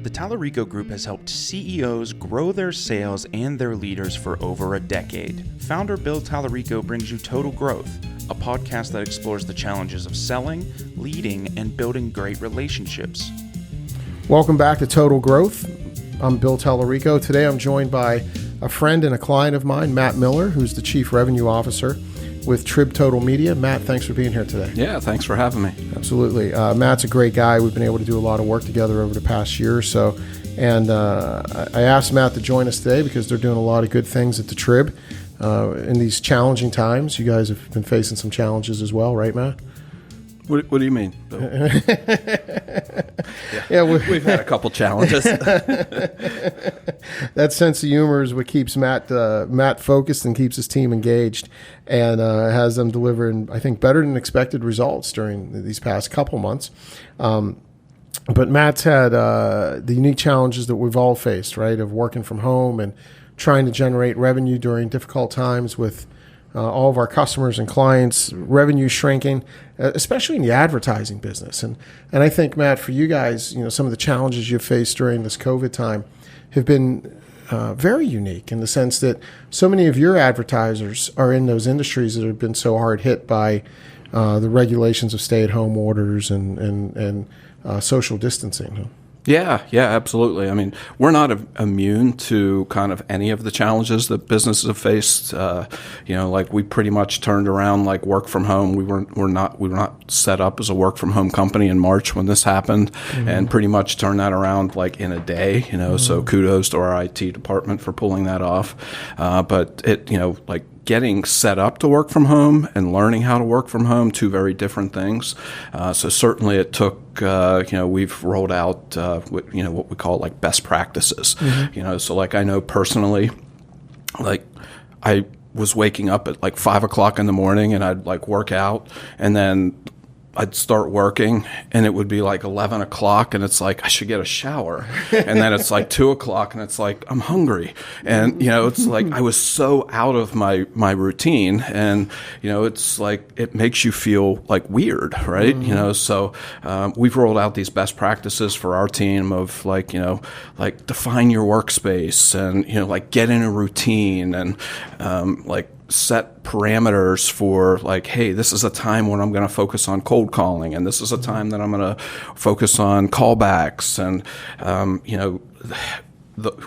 The Tallarico Group has helped CEOs grow their sales and their leaders for over a decade. Founder Bill Tallarico brings you Total Growth, a podcast that explores the challenges of selling, leading, and building great relationships. Welcome back to Total Growth. I'm Bill Tallarico. Today I'm joined by a friend and a client of mine, Matt Miller, who's the Chief Revenue Officer with Trib Total Media. Matt, thanks for being here today. Yeah, thanks for having me. Absolutely. Matt's a great guy. We've been able to do a lot of work together over the past year or so. And I asked Matt to join us today because they're doing a lot of good things at the Trib in these challenging times. You guys have been facing some challenges as well, right, Matt? What do you mean? Yeah, we've had a couple challenges. That sense of humor is what keeps Matt focused and keeps his team engaged, and has them delivering, I think, better than expected results during these past couple months. But Matt's had the unique challenges that we've all faced, right, of working from home and trying to generate revenue during difficult times with all of our customers and clients, revenue shrinking, especially in the advertising business. And I think, Matt, for you guys, some of the challenges you've faced during this COVID time have been very unique in the sense that so many of your advertisers are in those industries that have been so hard hit by the regulations of stay-at-home orders and social distancing. Yeah, absolutely. I mean, we're not immune to kind of any of the challenges that businesses have faced. Like we pretty much turned around like work from home. We were not set up as a work from home company in March when this happened, and pretty much turned that around like in a day. So kudos to our IT department for pulling that off. But it, like getting set up to work from home and learning how to work from home, two very different things. So certainly it took, we've rolled out, what we call like best practices. So like I know personally, like I was waking up at like 5 o'clock in the morning and I'd like work out, and then I'd start working and it would be like 11 o'clock and it's like, I should get a shower. And then it's like 2 o'clock and it's like, I'm hungry. And, it's like, I was so out of my routine, and, it's like, it makes you feel like weird, right? So we've rolled out these best practices for our team of like, like define your workspace and, like get in a routine and like set parameters for like, hey, this is a time when I'm going to focus on cold calling, and this is a time that I'm going to focus on callbacks, and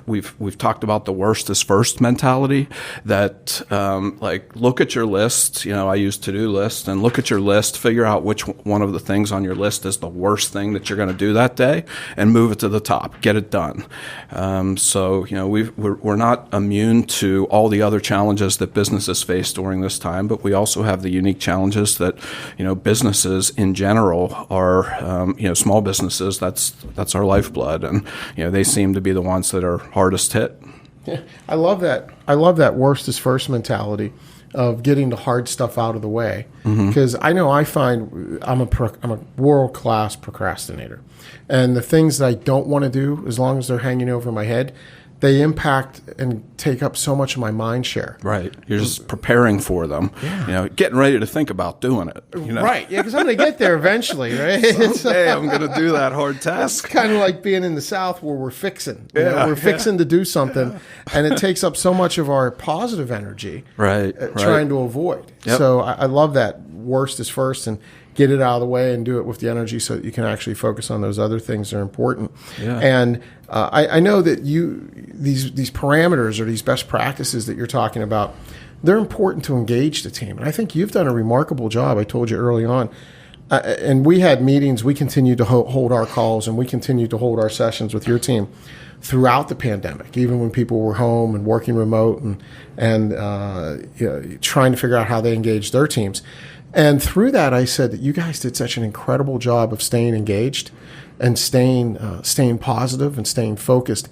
we've talked about the worst is first mentality, that like look at your list. I use to-do list, and look at your list, figure out which one of the things on your list is the worst thing that you're going to do that day, and move it to the top, get it done. So we're not immune to all the other challenges that businesses face during this time, but we also have the unique challenges that businesses in general are small businesses. That's our lifeblood, and they seem to be the ones that are hardest hit. Yeah, I love that. I love that worst is first mentality of getting the hard stuff out of the way. Because I find I'm a world-class procrastinator. And the things that I don't want to do, as long as they're hanging over my head, they impact and take up so much of my mind share. Right. You're just preparing for them. Yeah. Getting ready to think about doing it. Right. Yeah, because I'm going to get there eventually, right? Someday I'm going to do that hard task. It's kind of like being in the South where we're fixing. We're fixing to do something, and it takes up so much of our positive energy. Right. Trying to avoid. Yep. So I love that worst is first, and get it out of the way and do it with the energy so that you can actually focus on those other things that are important. Yeah. And I know that these parameters or these best practices that you're talking about, they're important to engage the team. And I think you've done a remarkable job. I told you early on. And we had meetings. We continued to hold our calls, and we continued to hold our sessions with your team throughout the pandemic, even when people were home and working remote and trying to figure out how they engage their teams. And through that, I said that you guys did such an incredible job of staying engaged and staying positive and staying focused.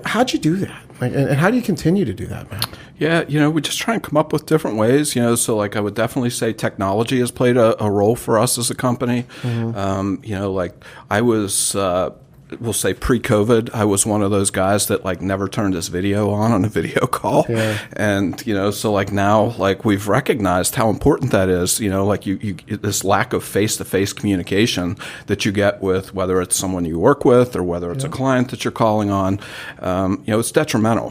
How'd you do that? And how do you continue to do that, Matt? Yeah, we just try and come up with different ways, so like I would definitely say technology has played a role for us as a company. Like I was we'll say pre-COVID, I was one of those guys that like never turned his video on a video call. Yeah. And, so like now, like we've recognized how important that is, like you this lack of face-to-face communication that you get with whether it's someone you work with or whether it's a client that you're calling on, it's detrimental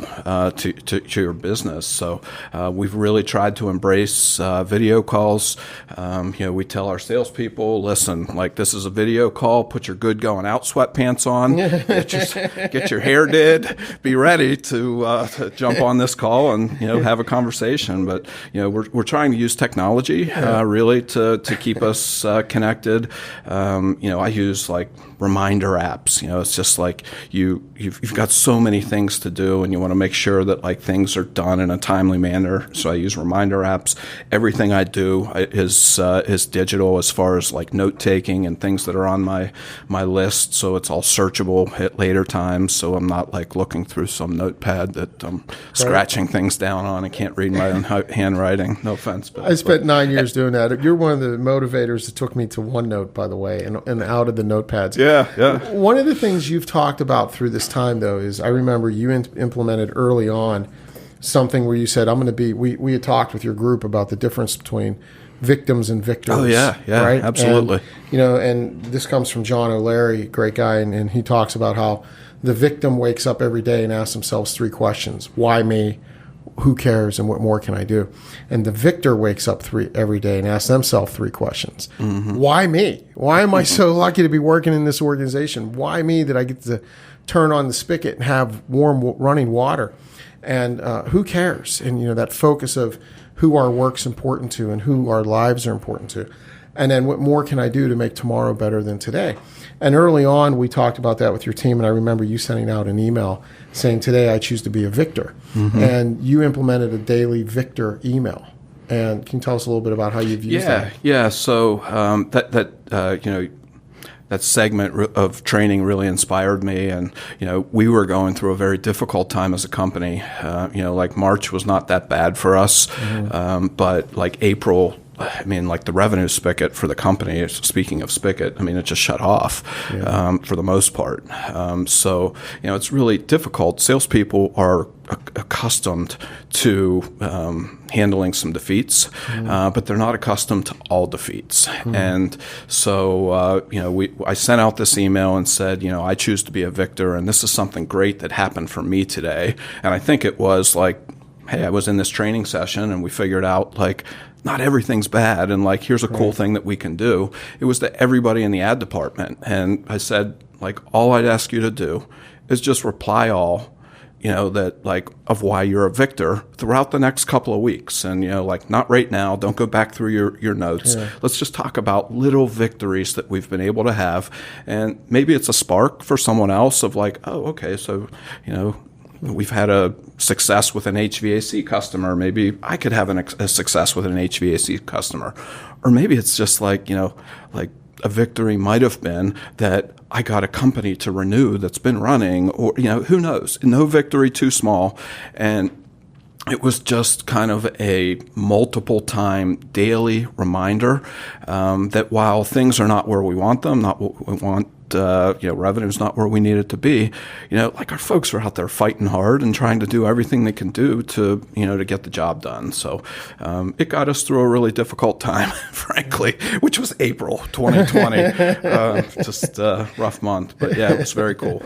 to your business. So we've really tried to embrace video calls. We tell our salespeople, listen, like this is a video call, put your good going out sweatpants on, get your hair did, be ready to jump on this call and have a conversation. But we're trying to use technology really to keep us connected. I use like reminder apps. It's just like you've got so many things to do, and you want to make sure that like things are done in a timely manner. So I use reminder apps. Everything I do is digital as far as like note taking and things that are on my list. So it's all searchable at later times. So I'm not like looking through some notepad that I'm scratching things down on and can't read my own handwriting. No offense. But I spent 9 years doing that. You're one of the motivators that took me to OneNote, by the way, and out of the notepads. Yeah. One of the things you've talked about through this time, though, is I remember you implemented early on something where you said, I'm going to be, we had talked with your group about the difference between victims and victors. Oh, yeah, right? Absolutely. And, and this comes from John O'Leary, great guy, and he talks about how the victim wakes up every day and asks themselves 3 questions. Why me? Who cares, and what more can I do? And the victor wakes up every day and asks themselves 3 questions. Mm-hmm. Why me? Why am I so lucky to be working in this organization? Why me that I get to turn on the spigot and have warm running water? And who cares? And, that focus of who our work's important to and who our lives are important to. And then what more can I do to make tomorrow better than today? And early on, we talked about that with your team, and I remember you sending out an email saying, today I choose to be a victor. Mm-hmm. And you implemented a daily victor email. And can you tell us a little bit about how you've used that? Yeah. So that segment of training really inspired me. And, we were going through a very difficult time as a company. Like March was not that bad for us. Mm-hmm. But like April, like the revenue spigot for the company, speaking of spigot, it just shut off for the most part. So, it's really difficult. Salespeople are accustomed to handling some defeats, but they're not accustomed to all defeats. And so, I sent out this email and said, I choose to be a victor, and this is something great that happened for me today. And I think it was like, hey, I was in this training session and we figured out like, not everything's bad, and like, here's a cool thing that we can do. It was to everybody in the ad department. And I said, like, all I'd ask you to do is just reply all, that like of why you're a victor throughout the next couple of weeks. And, like not right now, don't go back through your notes. Yeah. Let's just talk about little victories that we've been able to have. And maybe it's a spark for someone else of like, oh, okay, so, we've had a success with an HVAC customer. Maybe I could have a success with an HVAC customer. Or maybe it's just like, like a victory might have been that I got a company to renew that's been running, or, who knows? No victory too small. And it was just kind of a multiple time daily reminder that while things are not where we want them, not what we want, revenue's not where we need it to be, like our folks are out there fighting hard and trying to do everything they can do to get the job done. So it got us through a really difficult time, frankly, which was April 2020. Just a rough month, but yeah, it was very cool.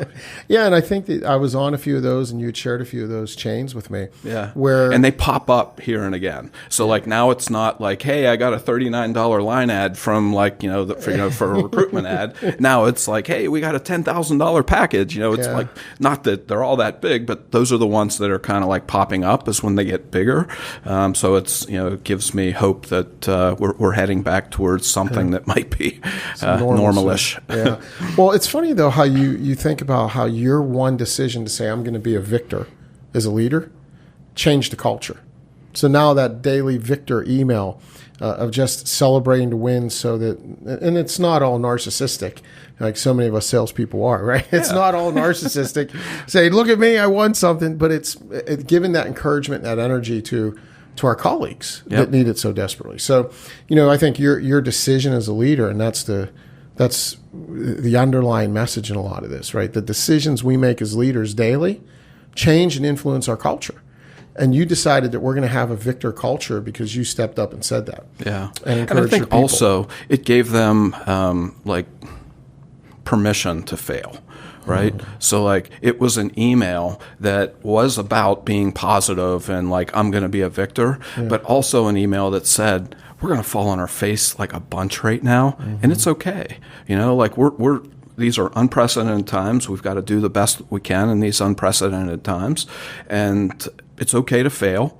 Yeah, and I think that I was on a few of those, and you had shared a few of those chains with me. Yeah, and they pop up here and again. So like now it's not like, hey, I got a $39 line ad from like for a recruitment ad. Now it's like, hey, we got a $10,000 package. It's like, not that they're all that big, but those are the ones that are kind of like popping up is when they get bigger. So it's, it gives me hope that we're heading back towards something that might be normalish. Yeah. Well, it's funny though how you think about how your one decision to say I'm going to be a victor as a leader changed the culture. So now that daily victor email of just celebrating to win, so that, and it's not all narcissistic like so many of us salespeople are, right? It's not all narcissistic. Say, look at me, I won something, but it's giving that encouragement, that energy to our colleagues that need it so desperately. So, I think your decision as a leader, and that's the that's the underlying message in a lot of this, right? The decisions we make as leaders daily change and influence our culture. And you decided that we're going to have a victor culture because you stepped up and said that. Yeah. And I think also it gave them permission to fail. Right? Mm-hmm. So like it was an email that was about being positive and like, I'm going to be a victor, but also an email that said, we're going to fall on our face like a bunch right now. And it's okay. Like these are unprecedented times. We've got to do the best we can in these unprecedented times. And it's okay to fail,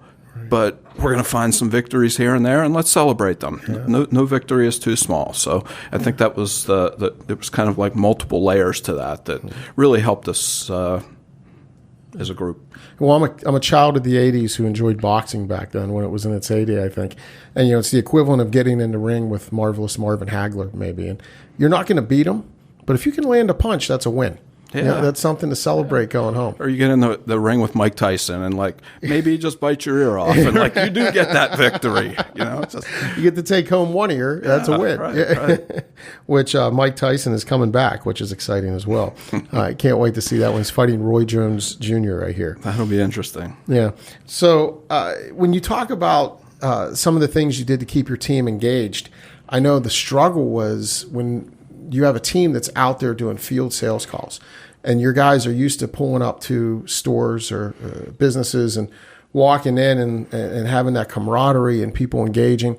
but we're going to find some victories here and there, and let's celebrate them. Yeah. No victory is too small. So I think that was it was kind of like multiple layers to that really helped us as a group. Well, I'm a child of the 80s who enjoyed boxing back then when it was in its heyday, I think. And, it's the equivalent of getting in the ring with Marvelous Marvin Hagler, maybe. And you're not going to beat him, but if you can land a punch, that's a win. Yeah. That's something to celebrate going home. Or you get in the ring with Mike Tyson and like maybe just bite your ear off and like you do get that victory. You get to take home one ear. That's a win. Right. Which Mike Tyson is coming back, which is exciting as well. I can't wait to see that one. He's fighting Roy Jones Jr. right here. That'll be interesting. Yeah. So when you talk about some of the things you did to keep your team engaged, I know the struggle was when you have a team that's out there doing field sales calls, and your guys are used to pulling up to stores or businesses and walking in and having that camaraderie and people engaging.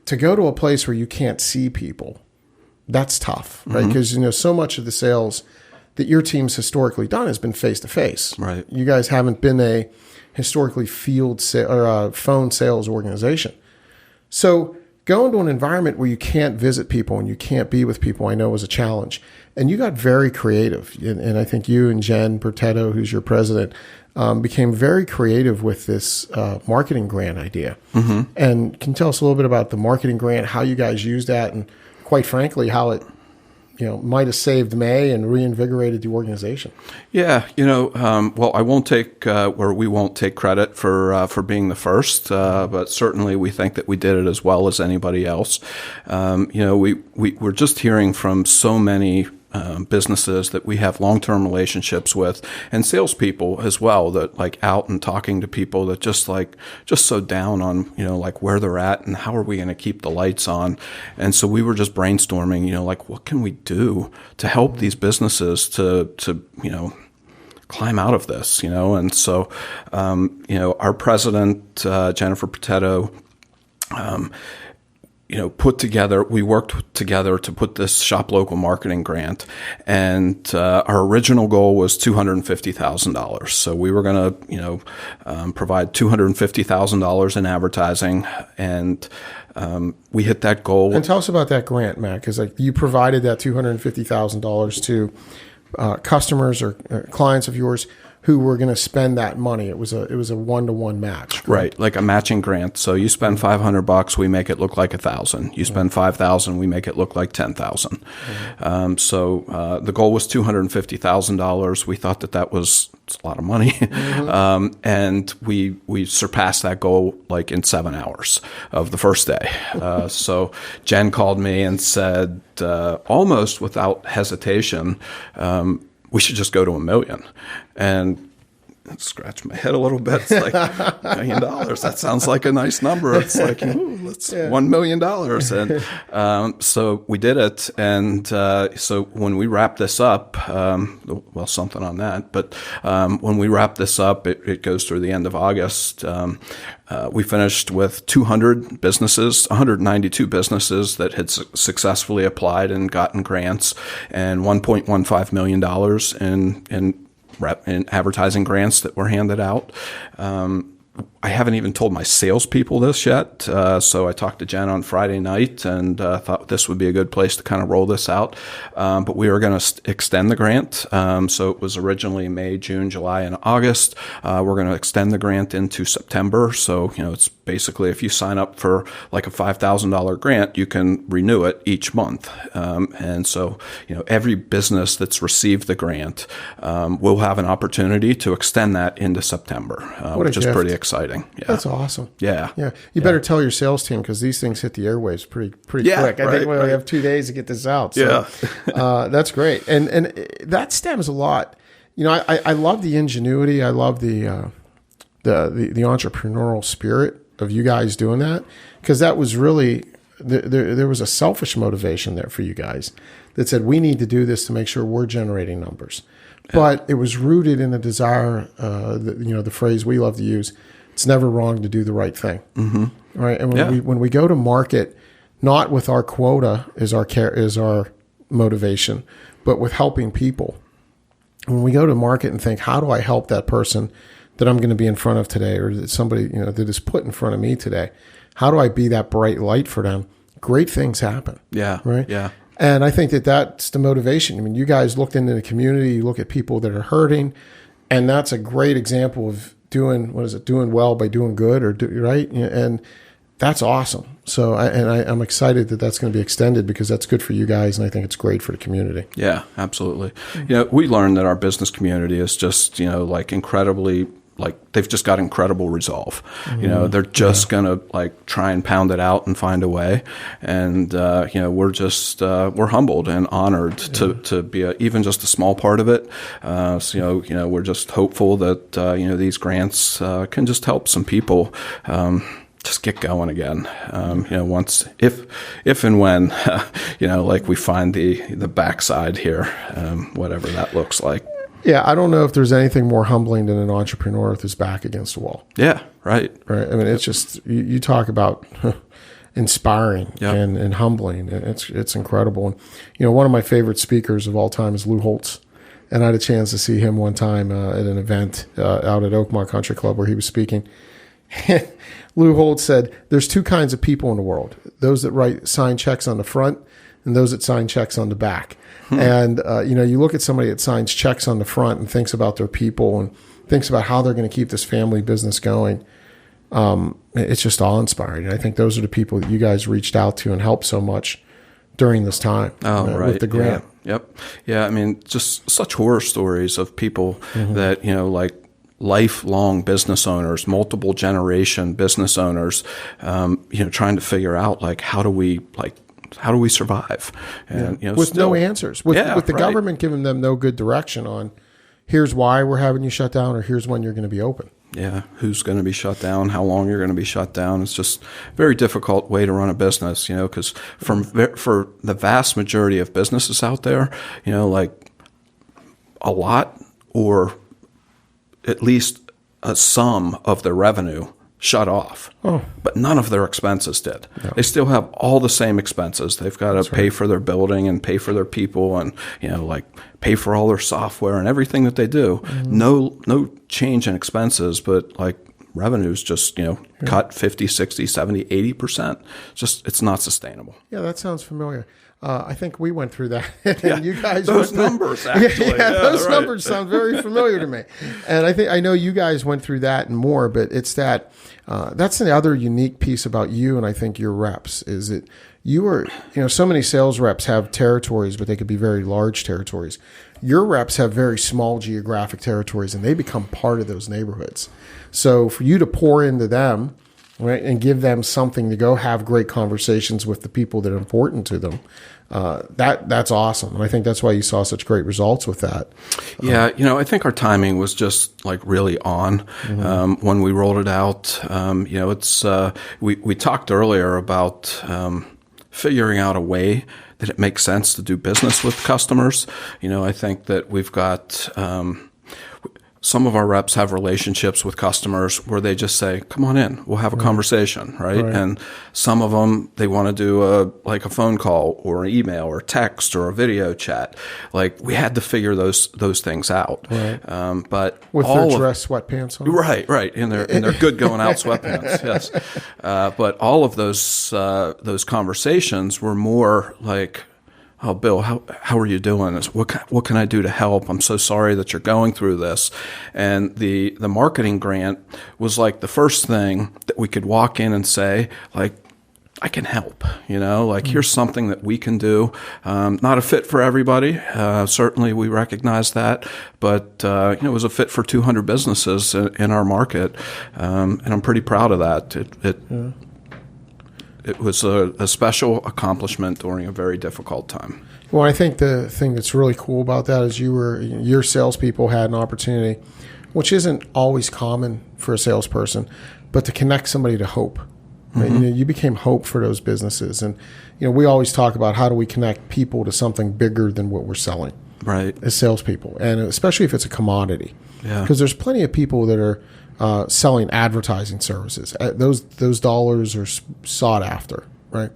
To go to a place where you can't see people, that's tough, right? Because so much of the sales that your team's historically done has been face to face. Right. You guys haven't been a historically field or phone sales organization. So going to an environment where you can't visit people and you can't be with people, I know was a challenge. And you got very creative. And I think you and Jen Bertetto, who's your president, became very creative with this marketing grant idea. And can you tell us a little bit about the marketing grant, how you guys used that, and quite frankly, how it might have saved May and reinvigorated the organization? Yeah, well, I won't take, or we won't take credit for being the first, but certainly we think that we did it as well as anybody else. We're just hearing from so many businesses that we have long-term relationships with, and salespeople as well, that like out and talking to people that just so down on, like where they're at and how are we going to keep the lights on. And so we were just brainstorming, like what can we do to help these businesses to climb out of this, And so, our president, Jennifer Bertetto, we worked together to put this Shop Local marketing grant, and our original goal was $250,000. So we were going to, provide $250,000 in advertising, and we hit that goal. And tell us about that grant, Matt, because you provided that $250,000 to customers or clients of yours who were going to spend that money. It was a 1-to-1 match, correct? Right? Like a matching grant. So you spend $500, we make it look like $1,000. You spend $5,000, we make it look like $10,000. So the goal was $250,000. We thought that was a lot of money, and we surpassed that goal like in 7 hours of the first day. So Jen called me and said, almost without hesitation, we should just go to $1 million. And I scratch my head a little bit. It's like $1 million. That sounds like a nice number. It's like, let's $1 million. And so we did it. And so when we wrap this up, well, something on that. But when we wrap this up, it goes through the end of August. We finished with 200 businesses, 192 businesses that had successfully applied and gotten grants, and $1.15 million in advertising grants that were handed out. I haven't even told my salespeople this yet. So I talked to Jen on Friday night and thought this would be a good place to kind of roll this out. But we were going to extend the grant. So it was originally May, June, July, and August. We're going to extend the grant into September. So, it's basically if you sign up for like a $5,000 grant, you can renew it each month. And so, every business that's received the grant will have an opportunity to extend that into September, which is pretty exciting. exciting. Yeah. That's awesome. Yeah. Yeah. You better tell your sales team because these things hit the airwaves pretty quick. I think we only have 2 days to get this out. So, that's great. And that stems a lot. I love the ingenuity. I love the entrepreneurial spirit of you guys doing that, because that was really there was a selfish motivation there for you guys that said we need to do this to make sure we're generating numbers, but it was rooted in a desire. The phrase we love to use: it's never wrong to do the right thing. Mm-hmm. Right, and when we go to market, not with our quota is our motivation, but with helping people. When we go to market and think, how do I help that person that I'm going to be in front of today, or that somebody that is put in front of me today? How do I be that bright light for them? Great things happen. Yeah. Right. Yeah. And I think that's the motivation. I mean, you guys looked into the community. You look at people that are hurting, and that's a great example of doing well by doing good, right? And that's awesome. So, I'm excited that that's going to be extended, because that's good for you guys, and I think it's great for the community. Yeah, absolutely. We learned that our business community is just, incredibly, they've just got incredible resolve. They're just going to try and pound it out and find a way. And, we're just, we're humbled and honored to be even just a small part of it. We're just hopeful that, these grants can just help some people just get going again. Once, if and when, we find the backside here, whatever that looks like. Yeah, I don't know if there's anything more humbling than an entrepreneur with his back against the wall. Yeah, right. Right. I mean, it's just, you talk about inspiring and humbling. It's incredible. And, one of my favorite speakers of all time is Lou Holtz. And I had a chance to see him one time at an event out at Oakmont Country Club where he was speaking. Lou Holtz said, there's two kinds of people in the world: those that sign checks on the front and those that sign checks on the back. And, you look at somebody that signs checks on the front and thinks about their people and thinks about how they're going to keep this family business going. It's just awe-inspiring. And I think those are the people that you guys reached out to and helped so much during this time with the grant. Yeah. Yep. Yeah. I mean, just such horror stories of people that, lifelong business owners, multiple generation business owners, trying to figure out how do we survive? And with no answers, with the government giving them no good direction on here's why we're having you shut down, or here's when you're going to be open. Yeah, who's going to be shut down, how long you're going to be shut down. It's just a very difficult way to run a business, because for the vast majority of businesses out there, a lot, or at least a sum of their revenue shut off, but none of their expenses did. No. They still have all the same expenses. They've got to pay for their building and pay for their people and, pay for all their software and everything that they do. No change in expenses, but revenues just, cut 50, 60, 70, 80%. It's not sustainable. Yeah, that sounds familiar. I think we went through that. And you guys those numbers, actually. Those numbers sound very familiar to me. And I know you guys went through that and more, but it's that that's the other unique piece about you, and I think your reps, is that you are, so many sales reps have territories, but they could be very large territories. Your reps have very small geographic territories, and they become part of those neighborhoods. So for you to pour into them, right, and give them something to go have great conversations with the people that are important to them, that's awesome. And I think that's why you saw such great results with that. Yeah, I think our timing was just really on when we rolled it out. It's we talked earlier about figuring out a way that it makes sense to do business with customers. I think that we've got some of our reps have relationships with customers where they just say, come on in, we'll have a conversation, right? And some of them, they want to do a phone call or an email or text or a video chat. We had to figure those things out. Right. But with their dress sweatpants on? Right. And they're good going out sweatpants, yes. But all of those conversations were more oh, Bill, how are you doing? What can I do to help? I'm so sorry that you're going through this. And the marketing grant was the first thing that we could walk in and say, I can help, here's something that we can do. Not a fit for everybody. Certainly we recognize that, but, it was a fit for 200 businesses in our market. And I'm pretty proud of that. It was a special accomplishment during a very difficult time. Well, I think the thing that's really cool about that is your salespeople had an opportunity, which isn't always common for a salesperson, but to connect somebody to hope. Right? You became hope for those businesses. And, we always talk about how do we connect people to something bigger than what we're selling, right, as salespeople, and especially if it's a commodity. Yeah. Because there's plenty of people that are selling advertising services. Those dollars are sought after, right?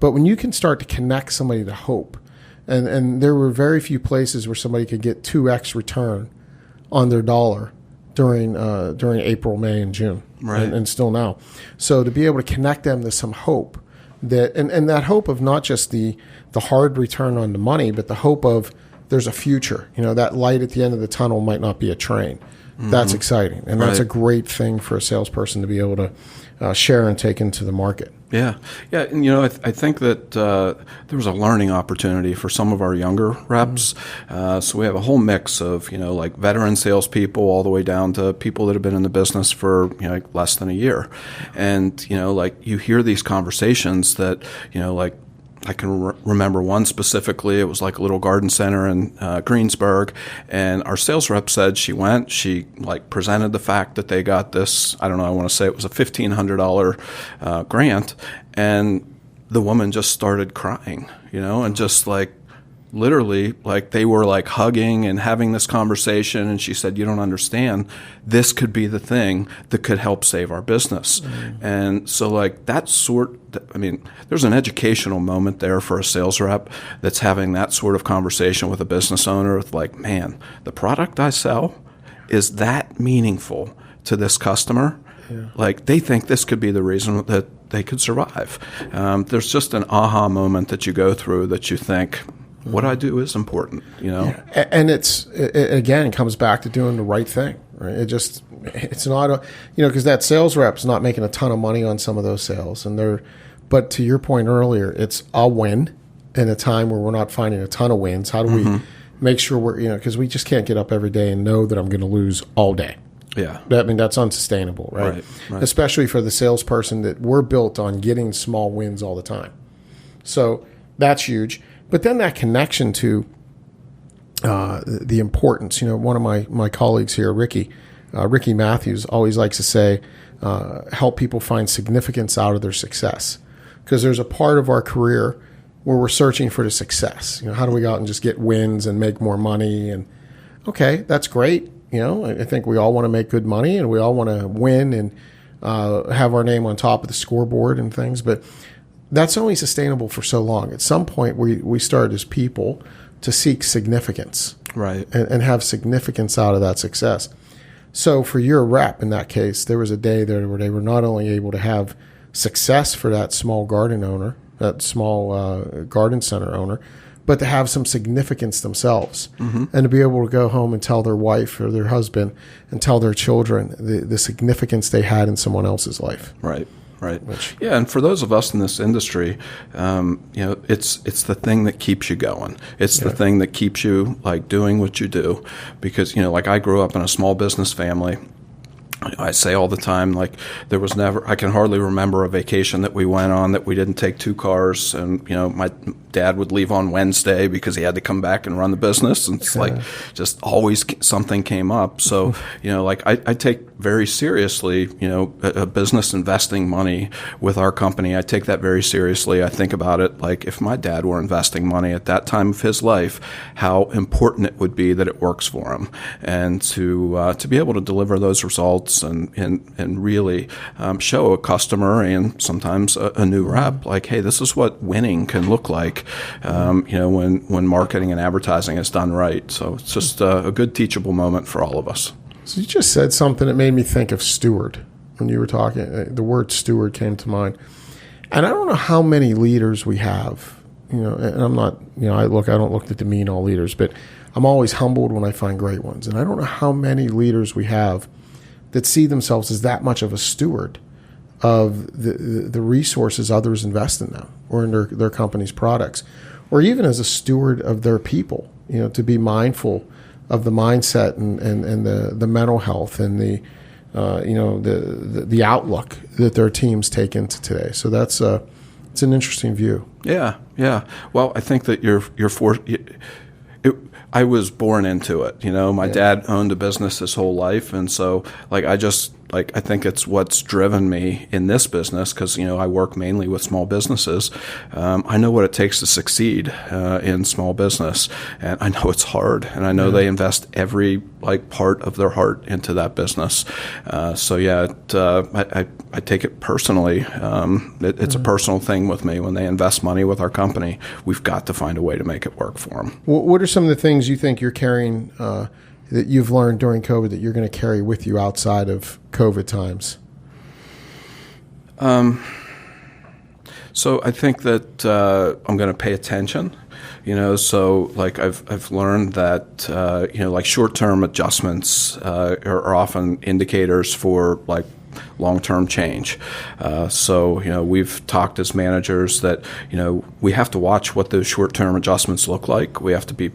But when you can start to connect somebody to hope, and there were very few places where somebody could get 2x return on their dollar during April, May, and June, right, and still now. So to be able to connect them to some hope, and that hope of not just the hard return on the money, but the hope of there's a future. That light at the end of the tunnel might not be a train. That's exciting, and that's a great thing for a salesperson to be able to share and take into the market. Yeah. And, I think that there was a learning opportunity for some of our younger reps. So we have a whole mix of, veteran salespeople all the way down to people that have been in the business for, less than a year. And, you hear these conversations that, I can remember one specifically. It was like a little garden center in Greensburg, and our sales rep said she presented the fact that they got this, I don't know, I want to say it was a $1,500 grant, and the woman just started crying, and just literally, they were hugging and having this conversation, and she said, "You don't understand. This could be the thing that could help save our business." And so, there's an educational moment there for a sales rep that's having that sort of conversation with a business owner. With man, the product I sell is that meaningful to this customer. Yeah. They think this could be the reason that they could survive. There's just an aha moment that you go through that you think, what I do is important, Yeah. And it comes back to doing the right thing, right? It's not because that sales rep's not making a ton of money on some of those sales, but to your point earlier, it's a win in a time where we're not finding a ton of wins. How do we make sure because we just can't get up every day and know that I'm going to lose all day. Yeah. That's unsustainable, right? Right. Especially for the salesperson that we're built on getting small wins all the time. So that's huge. But then that connection to the importance, one of my colleagues here, Ricky Matthews, always likes to say, help people find significance out of their success. Because there's a part of our career where we're searching for the success. How do we go out and just get wins and make more money? And okay, that's great. I think we all want to make good money and we all want to win and have our name on top of the scoreboard and things. But that's only sustainable for so long. At some point, we start as people to seek significance, right, and have significance out of that success. So for your rep in that case, there was a day there where they were not only able to have success for that small garden owner, that small garden center owner, but to have some significance themselves, and to be able to go home and tell their wife or their husband and tell their children the significance they had in someone else's life. Right. Right. Yeah, and for those of us in this industry, it's the thing that keeps you going. It's the thing that keeps you doing what you do, because I grew up in a small business family. I say all the time, there was never, I can hardly remember a vacation that we went on that we didn't take two cars, and my dad would leave on Wednesday because he had to come back and run the business, and it's just always something came up. So I take very seriously a business investing money with our company. I take that very seriously. I think about it if my dad were investing money at that time of his life, how important it would be that it works for him, and to be able to deliver those results and really show a customer and sometimes a new rep hey, this is what winning can look like when marketing and advertising is done right. So it's just a good teachable moment for all of us. So you just said something that made me think of Steward. When you were talking, the word steward came to mind. And I don't know how many leaders we have, and I'm not, I don't look to demean all leaders, but I'm always humbled when I find great ones. And I don't know how many leaders we have that see themselves as that much of a steward of the resources others invest in them or in their company's products, or even as a steward of their people, to be mindful of the mindset and the mental health and the outlook that their teams take into today. So it's an interesting view. Yeah. Well, I think that I was born into it. My dad owned a business his whole life, and so I think it's what's driven me in this business because, I work mainly with small businesses. I know what it takes to succeed in small business, and I know it's hard, and I know they invest every part of their heart into that business. I take it personally. It's a personal thing with me. When they invest money with our company, we've got to find a way to make it work for them. What are some of the things you think you're carrying that you've learned during COVID that you're going to carry with you outside of COVID times? So I think that I'm going to pay attention. So I've learned that short-term adjustments are often indicators for long-term change. We've talked as managers that, we have to watch what those short-term adjustments look like. We have to be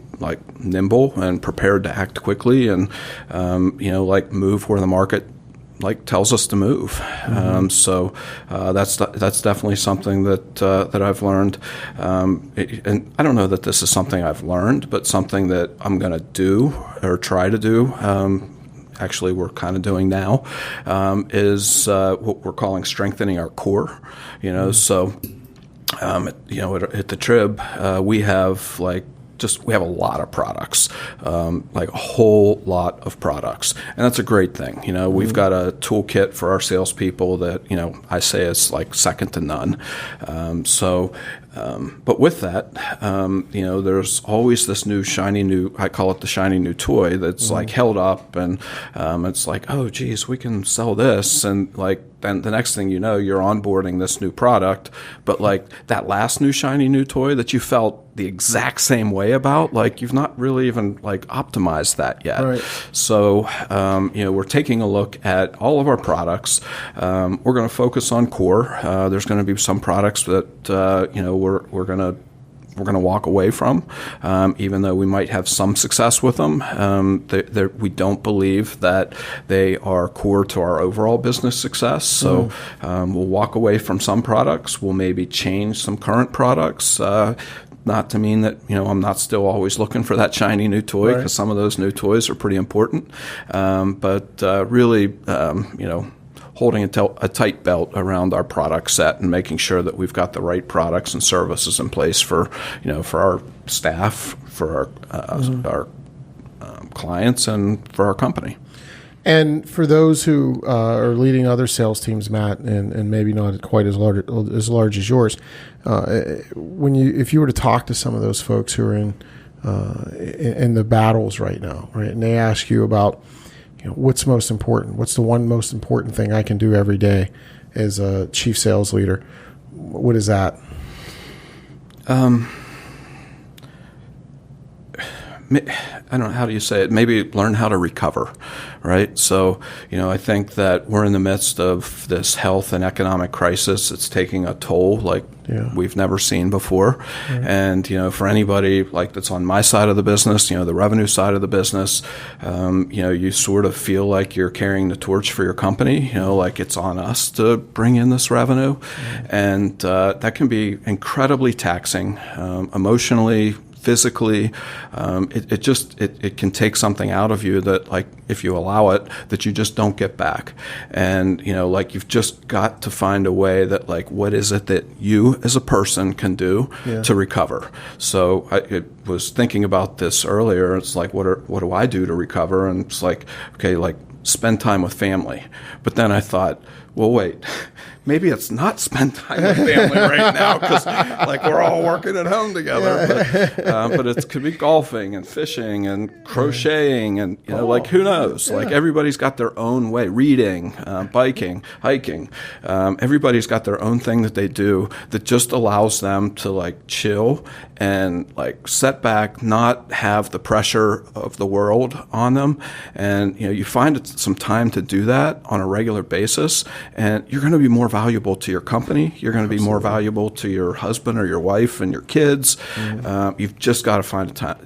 nimble and prepared to act quickly and, move where the market tells us to move. That's definitely something that I've learned. And I don't know that this is something I've learned, but something that I'm going to do or try to do. Actually, we're kind of doing now, is what we're calling strengthening our core. So at the Trib, we have we have a lot of products, a whole lot of products, and that's a great thing. We've got a toolkit for our salespeople that I say is second to none. But with that, there's always this I call it the shiny new toy that's held up, and it's oh, geez, we can sell this, and then the next thing you know, you're onboarding this new product, but that last new shiny new toy that you felt the exact same way about, you've not really even optimized that yet. Right. So, we're taking a look at all of our products. We're going to focus on core. There's going to be some products that we're going to walk away from, even though we might have some success with them. We don't believe that they are core to our overall business success. So we'll walk away from some products. We'll maybe change some current products. Not to mean that I'm not still always looking for that shiny new toy, because some of those new toys are pretty important. But really, holding a tight belt around our product set and making sure that we've got the right products and services in place for our staff, for our clients, and for our company. And for those who are leading other sales teams, Matt, and maybe not quite as large as yours, if you were to talk to some of those folks who are in the battles right now, right, and they ask you about what's most important, what's the one most important thing I can do every day as a chief sales leader, what is that? I don't know, how do you say it? Maybe learn how to recover, right? So, I think that we're in the midst of this health and economic crisis. It's taking a toll we've never seen before. Right. And, for anybody that's on my side of the business, the revenue side of the business, you sort of feel like you're carrying the torch for your company, it's on us to bring in this revenue. Mm-hmm. And that can be incredibly taxing, emotionally, physically. It can take something out of you that, if you allow it, that you just don't get back. And, you've just got to find a way that, what is it that you as a person can do to recover? So I was thinking about this earlier. It's what do I do to recover? And it's okay, spend time with family. But then I thought, well, wait, maybe it's not spend time with family right now because we're all working at home together. But it could be golfing and fishing and crocheting and who knows? Everybody's got their own way. Reading, biking, hiking. Everybody's got their own thing that they do that just allows them to chill and set back, not have the pressure of the world on them. And you find some time to do that on a regular basis, and you're going to be more valuable to your company. You're going to be more valuable to your husband or your wife and your kids. You've just got to find a time,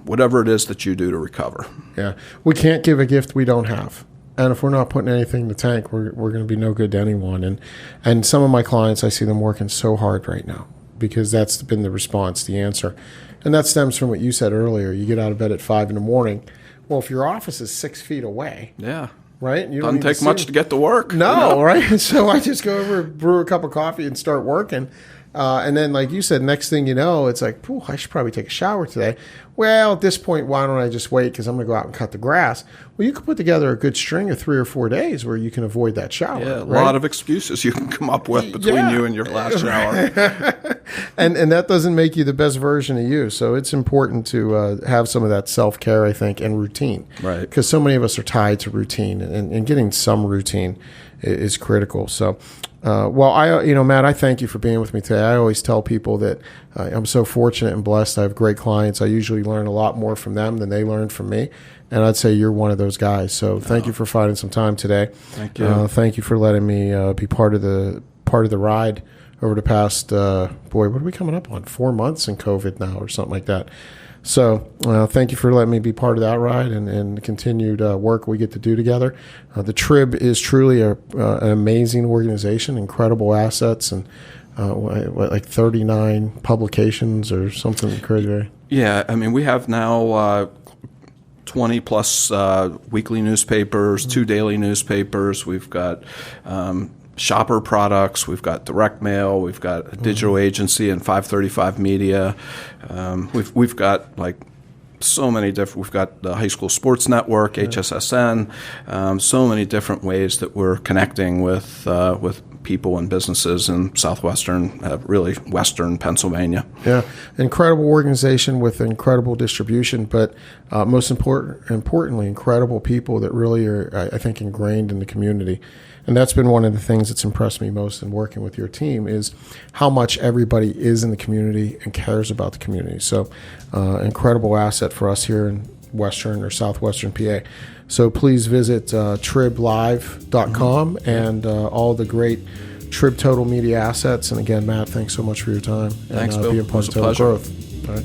whatever it is that you do to recover. Yeah, we can't give a gift we don't have. And if we're not putting anything in the tank, we're going to be no good to anyone. And some of my clients, I see them working so hard right now because that's been the response, the answer. And that stems from what you said earlier. You get out of bed at 5 in the morning. Well, if your office is 6 feet away, right? You doesn't take much to get to work. No, right? So I just go over, brew a cup of coffee, and start working. And then, like you said, next thing you know, it's like, I should probably take a shower today. Well, at this point, why don't I just wait because I'm going to go out and cut the grass? Well, you could put together a good string of 3 or 4 days where you can avoid that shower. Yeah, a right? lot of excuses you can come up with between you and your last shower. and that doesn't make you the best version of you. So it's important to have some of that self-care, I think, and routine. Right. Because so many of us are tied to routine, and getting some routine is critical. So, Matt, I thank you for being with me today. I always tell people that I'm so fortunate and blessed. I have great clients. I usually learn a lot more from them than they learn from me. And I'd say you're one of those guys. So thank you for finding some time today. Thank you. Thank you for letting me be part of the ride over the past, what are we coming up on? 4 months in COVID now or something like that. So thank you for letting me be part of that ride and the continued work we get to do together. The Trib is truly an amazing organization, incredible assets, and like 39 publications or something crazy. Yeah, I mean, we have now 20 plus weekly newspapers, 2 daily newspapers. We've got shopper products, we've got direct mail, we've got a digital agency and 535 Media. We've got like so many different. We've got the High School Sports Network, HSSN. So many different ways that we're connecting with people and businesses in southwestern, really western Pennsylvania. Yeah, incredible organization with incredible distribution, but most importantly, incredible people that really are, I think, ingrained in the community. And that's been one of the things that's impressed me most in working with your team is how much everybody is in the community and cares about the community. So incredible asset for us here in western or southwestern PA. So please visit triblive.com and all the great Trib Total Media assets. And again, Matt, thanks so much for your time. Thanks, and Bill. being part of Total Growth. All right.